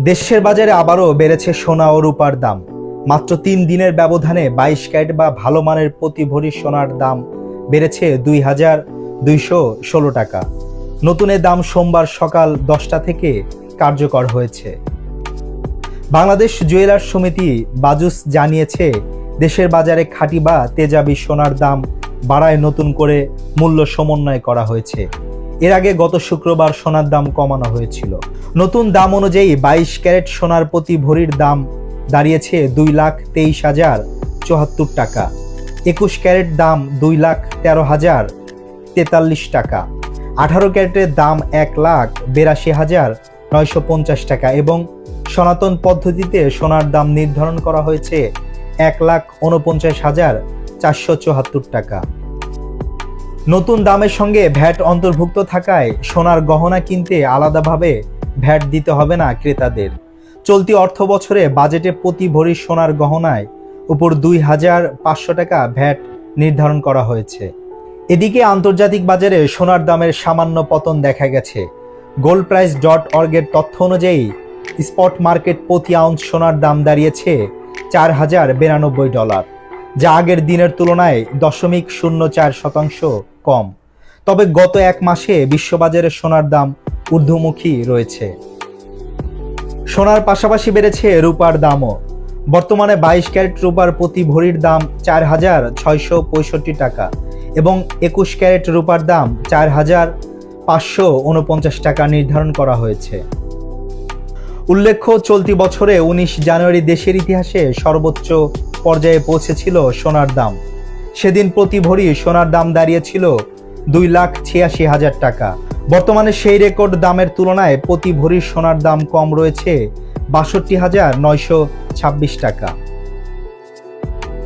দেশের বাজারে আবারও বেড়েছে সোনা ও রূপার দাম। মাত্র ৩ দিনের ব্যবধানে ২২ ক্যারেট বা ভালো মানের প্রতি ভরি সোনার দাম বেড়েছে ২,২১৬ টাকা। নতুন এ দাম সোমবার সকাল ১০টা থেকে কার্যকর হয়েছে। বাংলাদেশ জুয়েলার্স সমিতি বাজুস জানিয়েছে, দেশের বাজারে খাঁটি বা তেজাবি সোনার দাম বাড়ায় নতুন করে মূল্য সমন্বয় করা হয়েছে। এর আগে গত শুক্রবার সোনার দাম কমানো হয়েছিল। নতুন দাম অনুযায়ী ২২ ক্যারেট সোনার প্রতি ভরির দাম দাঁড়িয়েছে ২,২৩,০৭৪ টাকা। ২১ ক্যারেট দাম ২,১৩,০৪৩ টাকা। ১৮ ক্যারেটের দাম ১,৮২,৯৫০ টাকা এবং সনাতন পদ্ধতিতে সোনার দাম নির্ধারণ করা হয়েছে ১,৪৯,৪৭৪ টাকা। নতুন দামের সঙ্গে ভ্যাট অন্তর্ভুক্ত থাকায় সোনার গহনা কিনতে আলাদাভাবে ভ্যাট দিতে হবে না ক্রেতাদের। চলতি অর্থ বছরে বাজেটে প্রতি ভরি সোনার গহনায় উপর ২,৫০০ টাকা ভ্যাট নির্ধারণ করা হয়েছে। এদিকে আন্তর্জাতিক বাজারে সোনার দামের সামান্য পতন দেখা গেছে। goldprice.org-এর তথ্য অনুযায়ী স্পট মার্কেট প্রতি আউন্স সোনার দাম দাঁড়িয়েছে $৪,০৯২, যা আগের দিনের তুলনায় ০.০৪% কম। তবে গত এক মাসে বিশ্ববাজারে সোনার দাম ঊর্ধ্বমুখী রয়েছে। সোনার পাশাপাশি বেড়েছে রূপার দামও। বর্তমানে ২২ ক্যারেট রূপার প্রতি ভরির দাম ৪,৬৬৫ টাকা এবং ২১ ক্যারেট রূপার দাম ৪,৫৪৯ টাকা নির্ধারণ করা হয়েছে। উল্লেখ্য, চলতি বছরে ১৯ জানুয়ারি দেশের ইতিহাসে সর্বোচ্চ পর্যায়ে পৌঁছেছিল সোনার দাম। সেদিন প্রতি ভরি সোনার দাম দাঁড়িয়েছিল ২,৮৬,০০০ টাকা। বর্তমানে সেই রেকর্ড দামের তুলনায় প্রতি ভরি সোনার দাম কম রয়েছে ৬২,৯২৬ টাকা।